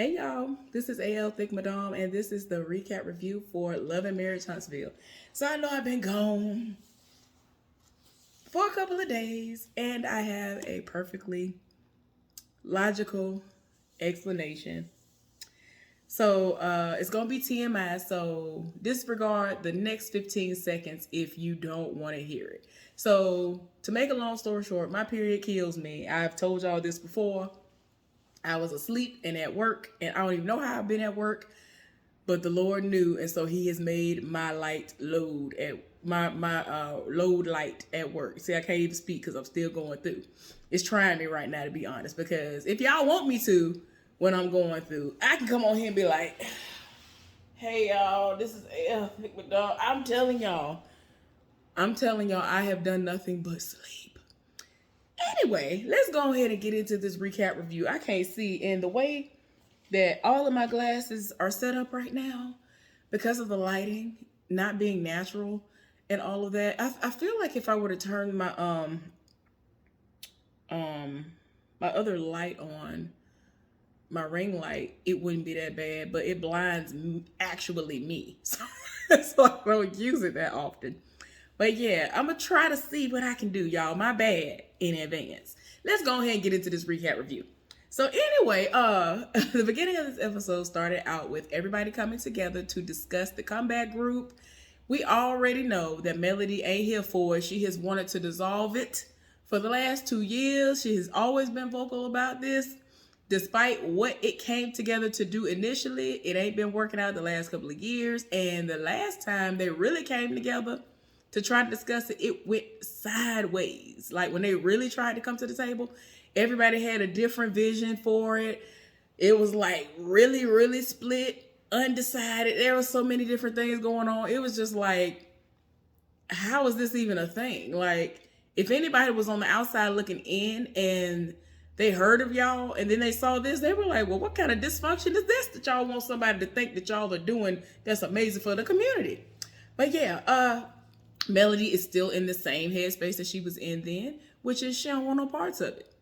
Hey y'all, this is AL Thick Madame, and this is the recap review for Love and Marriage Huntsville. So I know I've been gone for a couple of days, and I have a perfectly logical explanation. So it's gonna be TMI, so disregard the next 15 seconds if you don't want to hear it. So to make a long story short, my period kills me. I've told y'all this before. I was asleep and at work, and I don't even know how I've been at work, but the Lord knew, and so He has made my light load at my load light at work. See, I can't even speak because I'm still going through. It's trying me right now, to be honest, because if y'all want me to, when I'm going through, I can come on here and be like, "Hey y'all, this is AL Dog. I'm telling y'all, I have done nothing but sleep." Anyway, let's go ahead and get into this recap review. I can't see, and the way that all of my glasses are set up right now, because of the lighting not being natural and all of that, I feel like if I were to turn um my other light on, my ring light, it wouldn't be that bad, but it blinds actually me. So I don't use it that often. But yeah, I'm gonna try to see what I can do, y'all. My bad in advance. Let's go ahead and get into this recap review. So anyway, the beginning of this episode started out with everybody coming together to discuss the comeback group. We already know that Melody ain't here for it. She has wanted to dissolve it for the last 2 years. She has always been vocal about this. Despite what it came together to do initially, it ain't been working out the last couple of years. And the last time they really came together to try to discuss it, it went sideways. Like when they really tried to come to the table, everybody had a different vision for it. It was like really, really split, undecided. There were so many different things going on. It was just like, how is this even a thing? Like, if anybody was on the outside looking in and they heard of y'all and then they saw this, they were like, well, what kind of dysfunction is this that y'all want somebody to think that y'all are doing that's amazing for the community? But yeah, Melody is still in the same headspace that she was in then, which is she don't want no parts of it.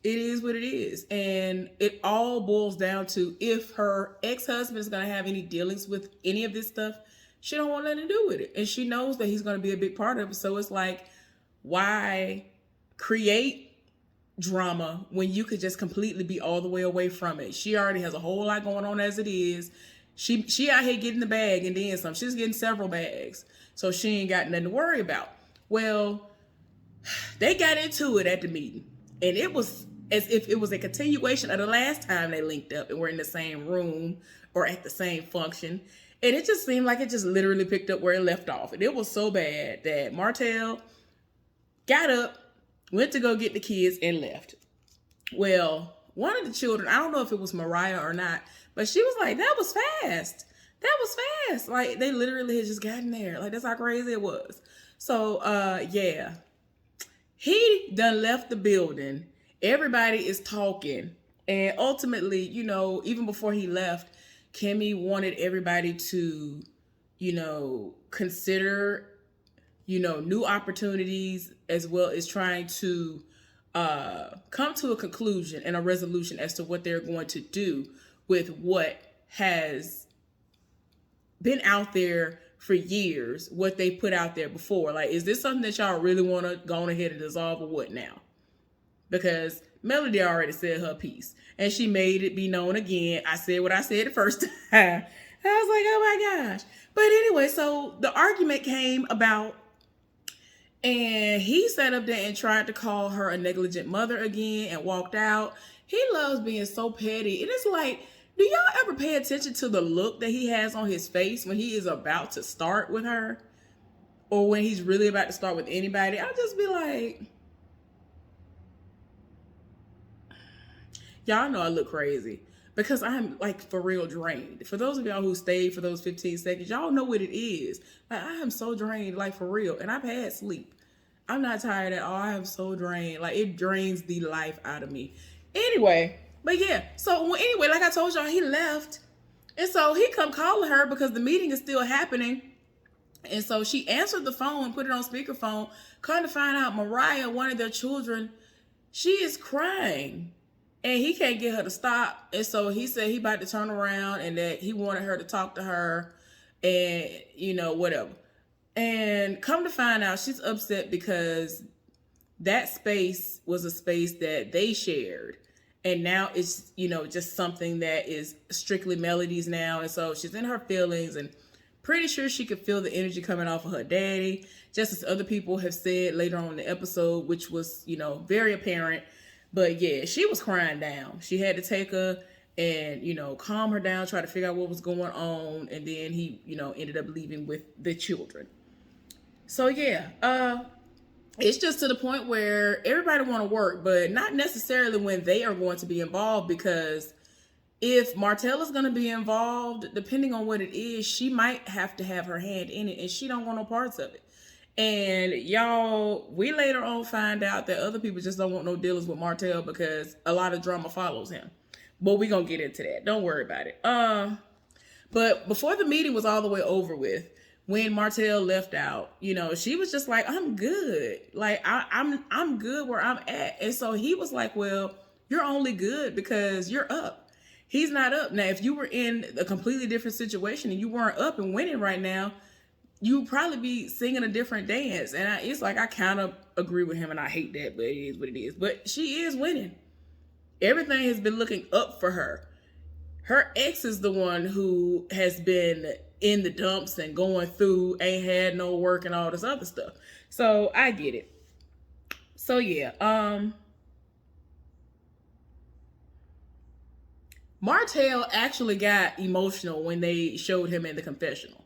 It is what it is. And it all boils down to, if her ex-husband is going to have any dealings with any of this stuff, she don't want nothing to do with it. And she knows that he's going to be a big part of it. So it's like, why create drama when you could just completely be all the way away from it? She already has a whole lot going on as it is. She out here getting the bag and then some. She's getting several bags. So she ain't got nothing to worry about. Well, they got into it at the meeting. And it was as if it was a continuation of the last time they linked up and were in the same room or at the same function. And it just seemed like it just literally picked up where it left off. And it was so bad that Martell got up, went to go get the kids, and left. Well, one of the children, I don't know if it was Mariah or not, but she was like, that was fast. That was fast. Like, they literally had just gotten there. Like, that's how crazy it was. So, yeah. He done left the building. Everybody is talking. And ultimately, even before he left, Kimmy wanted everybody to, consider, new opportunities, as well as trying to come to a conclusion and a resolution as to what they're going to do with what has been out there for years, what they put out there before. Like, is this something that y'all really want to go on ahead and dissolve, or what now? Because Melody already said her piece, and she made it be known again. I said what I said the first time. I was like, oh my gosh. But anyway, so the argument came about, and he sat up there and tried to call her a negligent mother again and walked out. He loves being so petty. And it's like, do y'all ever pay attention to the look that he has on his face when he is about to start with her? Or when he's really about to start with anybody? I'll just be like, y'all know I look crazy. Because I'm like for real drained. For those of y'all who stayed for those 15 seconds, y'all know what it is. Like, I am so drained, like for real. And I've had sleep. I'm not tired at all. I am so drained. Like, it drains the life out of me. Anyway, but yeah. So anyway, like I told y'all, he left. And so he come calling her because the meeting is still happening. And so she answered the phone, put it on speakerphone, come to find out Mariah, one of their children, she is crying. and he can't get her to stop. And so he said he about to turn around and that he wanted her to talk to her and, whatever. And come to find out, she's upset because that space was a space that they shared. And now it's, just something that is strictly Melody's now. And so she's in her feelings and pretty sure she could feel the energy coming off of her daddy, just as other people have said later on in the episode, which was, very apparent. But yeah, she was crying down. She had to take her and, calm her down, try to figure out what was going on. And then he, ended up leaving with the children. So yeah, it's just to the point where everybody want to work, but not necessarily when they are going to be involved, because if Martell is going to be involved, depending on what it is, she might have to have her hand in it, and she don't want no parts of it. And y'all, we later on find out that other people just don't want no dealings with Martell because a lot of drama follows him. But we going to get into that. Don't worry about it. But before the meeting was all the way over with, when Martell left out, she was just like, I'm good. Like, I'm good where I'm at. And so he was like, well, you're only good because you're up. He's not up. Now, if you were in a completely different situation and you weren't up and winning right now, you'd probably be singing a different dance. And it's like, I kind of agree with him and I hate that, but it is what it is. But she is winning. Everything has been looking up for her. Her ex is the one who has been in the dumps and going through, ain't had no work and all this other stuff. So I get it. So yeah, Martell actually got emotional when they showed him in the confessional.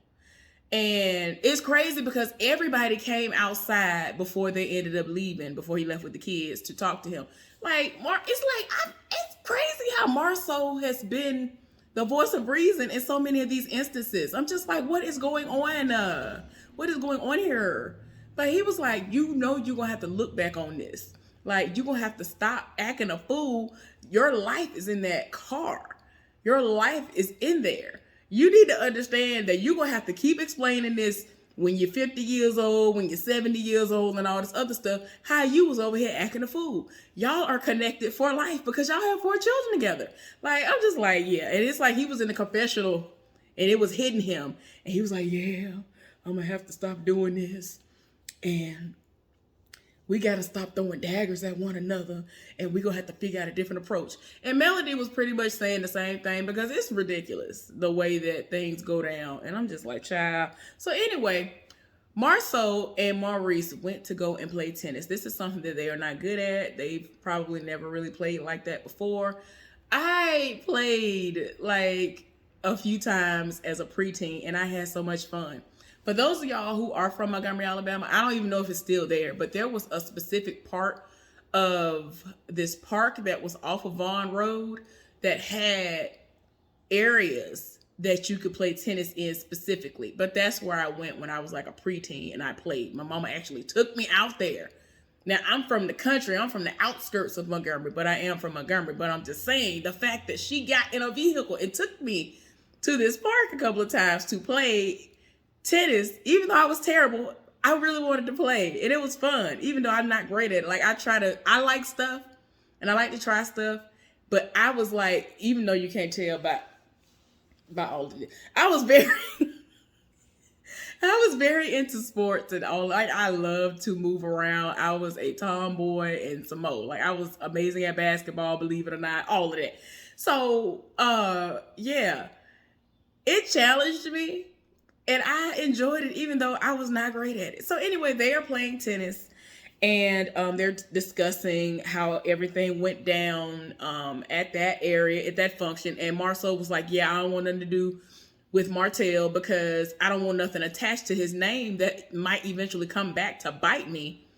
And it's crazy because everybody came outside before they ended up leaving, before he left with the kids to talk to him. Like, it's crazy how Marceau has been the voice of reason in so many of these instances. I'm just like, what is going on? What is going on here? But he was like, you're going to have to look back on this. Like, you're going to have to stop acting a fool. Your life is in that car. Your life is in there. You need to understand that you're going to have to keep explaining this when you're 50 years old, when you're 70 years old, and all this other stuff, how you was over here acting a fool. Y'all are connected for life because y'all have 4 children together. Like, I'm just like, yeah. And it's like he was in the confessional and it was hitting him. And he was like, yeah, I'm going to have to stop doing this. And we got to stop throwing daggers at one another, and we're going to have to figure out a different approach. And Melody was pretty much saying the same thing because it's ridiculous the way that things go down. And I'm just like, child. So anyway, Marceau and Maurice went to go and play tennis. This is something that they are not good at. They've probably never really played like that before. I played like a few times as a preteen, and I had so much fun. For those of y'all who are from Montgomery, Alabama, I don't even know if it's still there, but there was a specific part of this park that was off of Vaughn Road that had areas that you could play tennis in specifically. But that's where I went when I was like a preteen and I played. My mama actually took me out there. Now, I'm from the country. I'm from the outskirts of Montgomery, but I am from Montgomery. But I'm just saying the fact that she got in a vehicle and took me to this park a couple of times to play tennis, even though I was terrible, I really wanted to play. And it was fun, even though I'm not great at it. Like, I like stuff and I like to try stuff. But I was like, even though you can't tell about all of it, I was very into sports and all. Like, I love to move around. I was a tomboy and some more. Like, I was amazing at basketball, believe it or not, all of that. So, yeah, it challenged me. And I enjoyed it, even though I was not great at it. So anyway, they are playing tennis, and they're discussing how everything went down at that area, at that function. And Marceau was like, yeah, I don't want nothing to do with Martell because I don't want nothing attached to his name that might eventually come back to bite me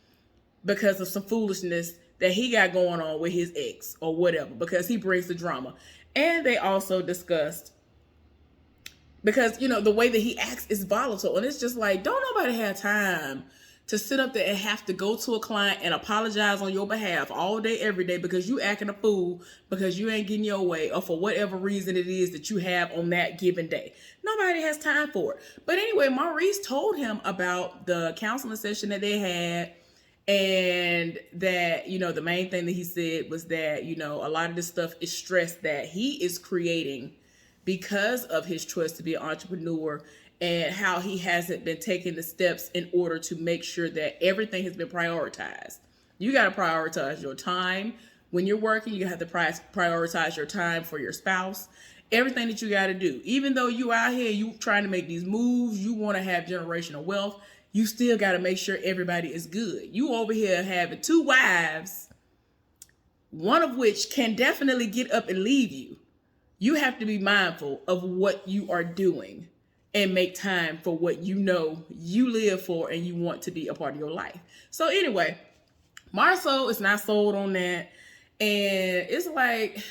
because of some foolishness that he got going on with his ex or whatever, because he brings the drama. And they also discussed, because, the way that he acts is volatile. And it's just like, don't nobody have time to sit up there and have to go to a client and apologize on your behalf all day, every day, because you acting a fool, because you ain't getting your way, or for whatever reason it is that you have on that given day. Nobody has time for it. But anyway, Maurice told him about the counseling session that they had And that, the main thing that he said was that, a lot of this stuff is stress that he is creating because of his choice to be an entrepreneur, and how he hasn't been taking the steps in order to make sure that everything has been prioritized. You got to prioritize your time when you're working. You have to prioritize your time for your spouse. Everything that you got to do, even though you out here, you trying to make these moves, you want to have generational wealth, you still got to make sure everybody is good. You over here having 2 wives, one of which can definitely get up and leave you. You have to be mindful of what you are doing and make time for what you live for and you want to be a part of your life. So anyway, Marceau is not sold on that. And it's like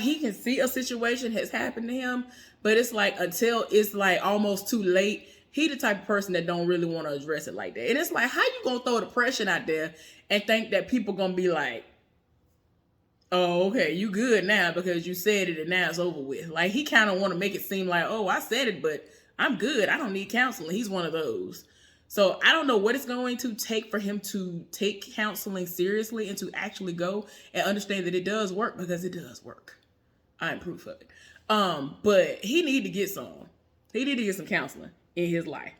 he can see a situation has happened to him, but it's like until it's like almost too late, he the type of person that don't really want to address it like that. And it's like, how you gonna throw depression out there and think that people gonna be like, oh, okay, you good now because you said it and now it's over with. Like, he kind of want to make it seem like, oh, I said it, but I'm good. I don't need counseling. He's one of those. So I don't know what it's going to take for him to take counseling seriously and to actually go and understand that it does work, because it does work. I am proof of it. But he need to get some. He need to get some counseling in his life.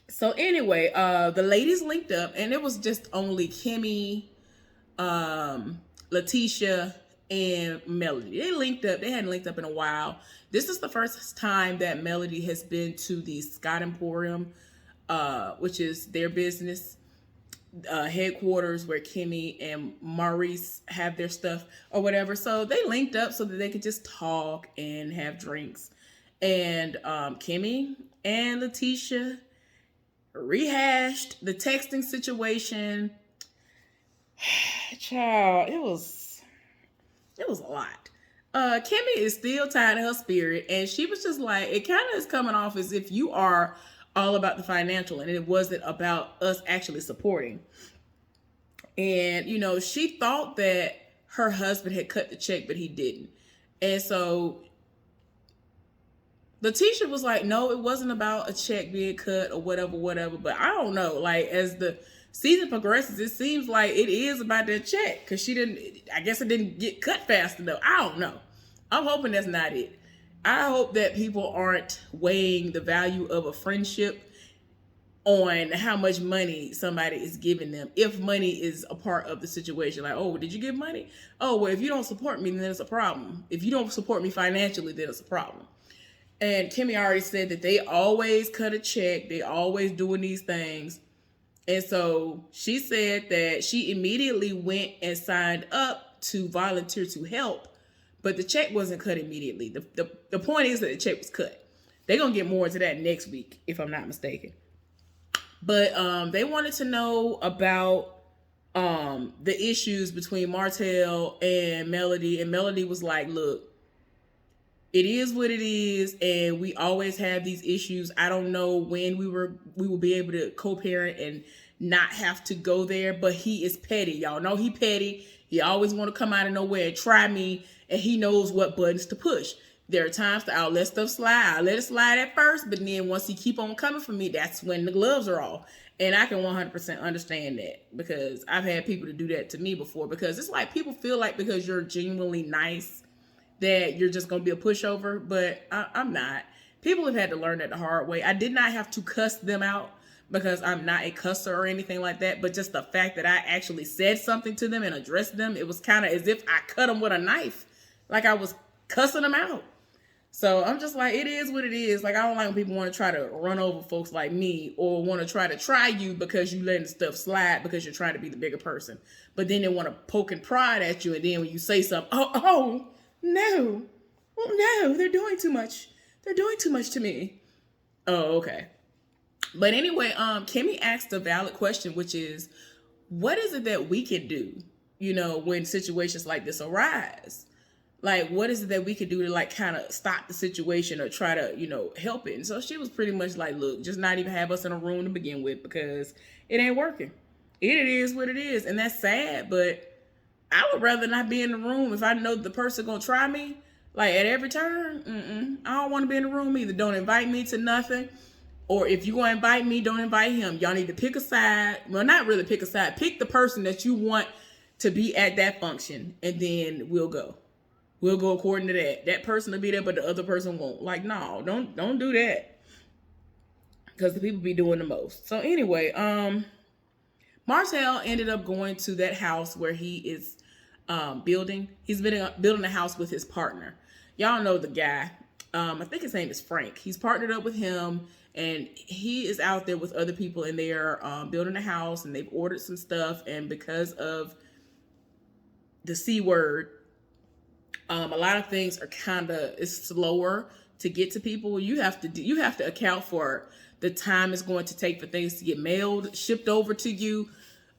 So anyway, the ladies linked up, and it was just only Kimmy, Letitia, and Melody. They linked up. They hadn't linked up in a while. This is the first time that Melody has been to the Scott Emporium, which is their business headquarters where Kimmy and Maurice have their stuff or whatever. So they linked up so that they could just talk and have drinks. And Kimmy and Letitia rehashed the texting situation. Child, it was a lot. Kimmy is still tied to her spirit, and she was just like, it kind of is coming off as if you are all about the financial and it wasn't about us actually supporting. And she thought that her husband had cut the check, but he didn't. And so Letitia was like, no, it wasn't about a check being cut or whatever. But I don't know, like, as the season progresses, it seems like it is about that check, because I guess it didn't get cut fast enough. I don't know. I'm hoping that's not it. I hope that people aren't weighing the value of a friendship on how much money somebody is giving them. If money is a part of the situation, like, oh, did you give money? Oh, well, if you don't support me, then it's a problem. If you don't support me financially, then it's a problem. And Kimmy already said that they always cut a check. They always doing these things. And so she said that she immediately went and signed up to volunteer to help, but the check wasn't cut immediately. The point is that the check was cut. They're going to get more into that next week, if I'm not mistaken. But they wanted to know about the issues between Martell and Melody. And Melody was like, look, it is what it is, and we always have these issues. I don't know when we will be able to co-parent and not have to go there, but he is petty. Y'all know he petty. He always want to come out of nowhere and try me, and he knows what buttons to push. There are times that I'll let stuff slide. I'll let it slide at first, but then once he keep on coming for me, that's when the gloves are off. And I can 100% understand that, because I've had people to do that to me before, because it's like people feel like because you're genuinely nice that you're just going to be a pushover, but I'm not. People have had to learn that the hard way. I did not have to cuss them out because I'm not a cusser or anything like that, but just the fact that I actually said something to them and addressed them, it was kind of as if I cut them with a knife, like I was cussing them out. So I'm just like, it is what it is. Like, I don't like when people want to try to run over folks like me, or want to try you because you letting stuff slide because you're trying to be the bigger person. But then they want to poke and prod at you, and then when you say something, no, they're doing too much. They're doing too much to me. Oh, okay. But anyway, Kimmy asked a valid question, which is, what is it that we can do, when situations like this arise? Like, what is it that we could do to, like, kind of stop the situation or try to, help it? And so she was pretty much like, look, just not even have us in a room to begin with, because it ain't working. It is what it is. And that's sad, but I would rather not be in the room if I know the person gonna try me, like, at every turn. I don't want to be in the room either. Don't invite me to nothing, Or if you going to invite me, don't invite him. Y'all need to pick a side. Well, not really pick a side. Pick the person that you want to be at that function, and then we'll go. We'll go according to that. That person will be there, but the other person won't. Like, no, don't do that. Because the people be doing the most. So anyway, Martell ended up going to that house where he is building. He's been building a house with his partner. Y'all know the guy. I think his name is Frank. He's partnered up with him, and he is out there with other people, and they are building a house, and they've ordered some stuff. And because of the C word, a lot of things are it's slower to get to people. You have to account for the time it's going to take for things to get mailed, shipped over to you.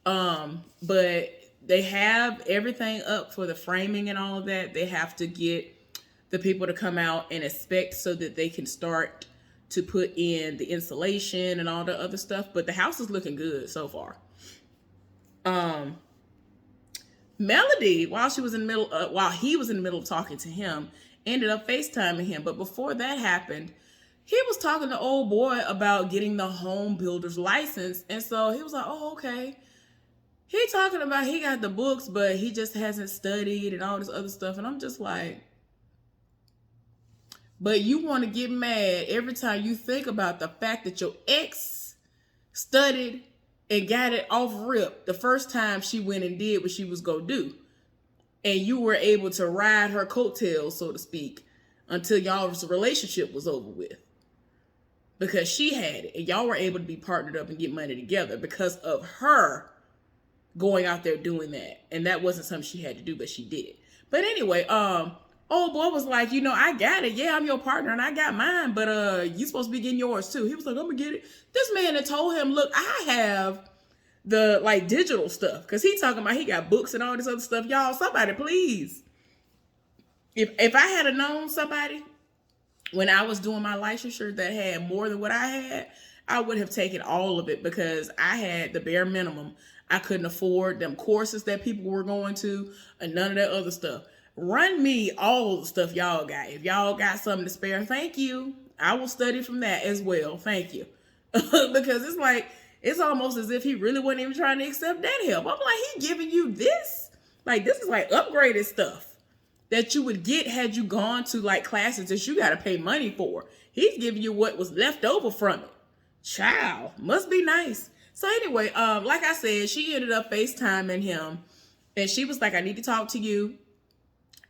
But they have everything up for the framing and all of that. They have to get the people to come out and inspect so that they can start to put in the insulation and all the other stuff. But the house is looking good so far. Melody, while he was in the middle of talking to him, ended up FaceTiming him. But before that happened, he was talking to old boy about getting the home builder's license. And so he was like, oh, okay. He talking about he got the books, but he just hasn't studied and all this other stuff. And I'm just like, but you want to get mad every time you think about the fact that your ex studied and got it off rip the first time she went and did what she was going to do. And you were able to ride her coattails, so to speak, until y'all's relationship was over with. Because she had it, and y'all were able to be partnered up and get money together because of her going out there doing that. And that wasn't something she had to do, but she did it. But anyway, old boy was like, I got it. Yeah, I'm your partner and I got mine, but you supposed to be getting yours too. He was like, I'm gonna get it. This man had told him, look, I have the digital stuff. Cause he talking about he got books and all this other stuff. Y'all, somebody please. If I had known somebody when I was doing my licensure that had more than what I had, I would have taken all of it because I had the bare minimum. I couldn't afford them courses that people were going to and none of that other stuff. Run me all the stuff y'all got. If y'all got something to spare, thank you. I will study from that as well. Thank you. Because it's almost as if he really wasn't even trying to accept that help. I'm like, he giving you this? Like, this is like upgraded stuff that you would get had you gone to like classes that you got to pay money for. He's giving you what was left over from it. Child, must be nice. So anyway, like I said, she ended up FaceTiming him and she was like, I need to talk to you.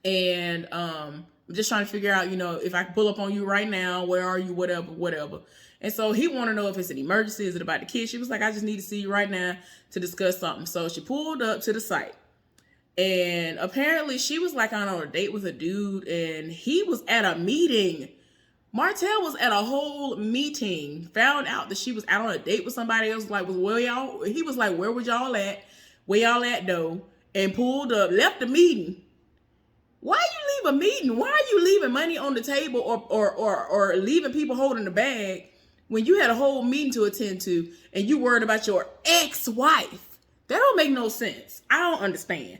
And I'm just trying to figure out, if I can pull up on you right now, where are you, whatever. And so he wanted to know if it's an emergency. Is it about the kid? She was like, I just need to see you right now to discuss something. So she pulled up to the site. And apparently she was like on a date with a dude and he was at a meeting. Martell was at a whole meeting, found out that she was out on a date with somebody else. Like, he was like, where was y'all at? Where y'all at though? And pulled up, left the meeting. Why you leave a meeting? Why are you leaving money on the table or leaving people holding the bag when you had a whole meeting to attend to and you worried about your ex-wife? That don't make no sense. I don't understand.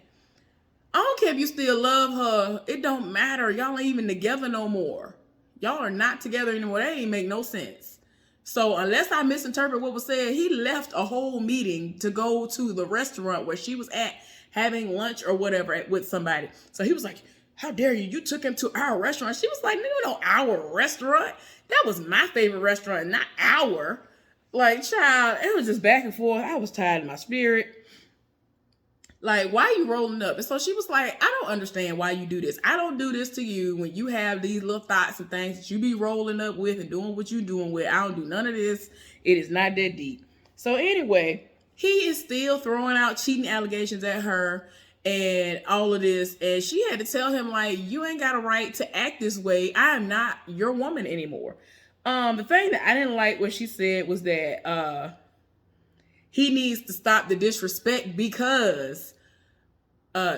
I don't care if you still love her. It don't matter. Y'all ain't even together no more. Y'all are not together anymore. That ain't make no sense. So unless I misinterpret what was said, he left a whole meeting to go to the restaurant where she was at having lunch or whatever with somebody. So he was like, how dare you? You took him to our restaurant. She was like, no, our restaurant. That was my favorite restaurant, not our. Like, child, it was just back and forth. I was tired of my spirit. Like, why are you rolling up? And so she was like, I don't understand why you do this. I don't do this to you when you have these little thoughts and things that you be rolling up with and doing what you doing with. I don't do none of this. It is not that deep. So anyway, he is still throwing out cheating allegations at her and all of this. And she had to tell him, like, you ain't got a right to act this way. I am not your woman anymore. The thing that I didn't like what she said was that he needs to stop the disrespect because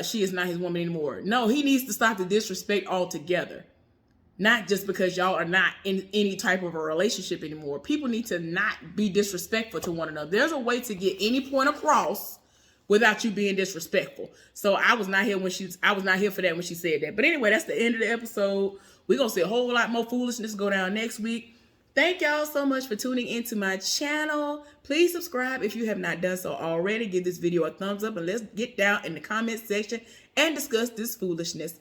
she is not his woman anymore. No, he needs to stop the disrespect altogether. Not just because y'all are not in any type of a relationship anymore. People need to not be disrespectful to one another. There's a way to get any point across without you being disrespectful. So I was not here for that when she said that. But anyway, that's the end of the episode. We're going to see a whole lot more foolishness go down next week. Thank y'all so much for tuning into my channel. Please subscribe if you have not done so already. Give this video a thumbs up and let's get down in the comment section and discuss this foolishness.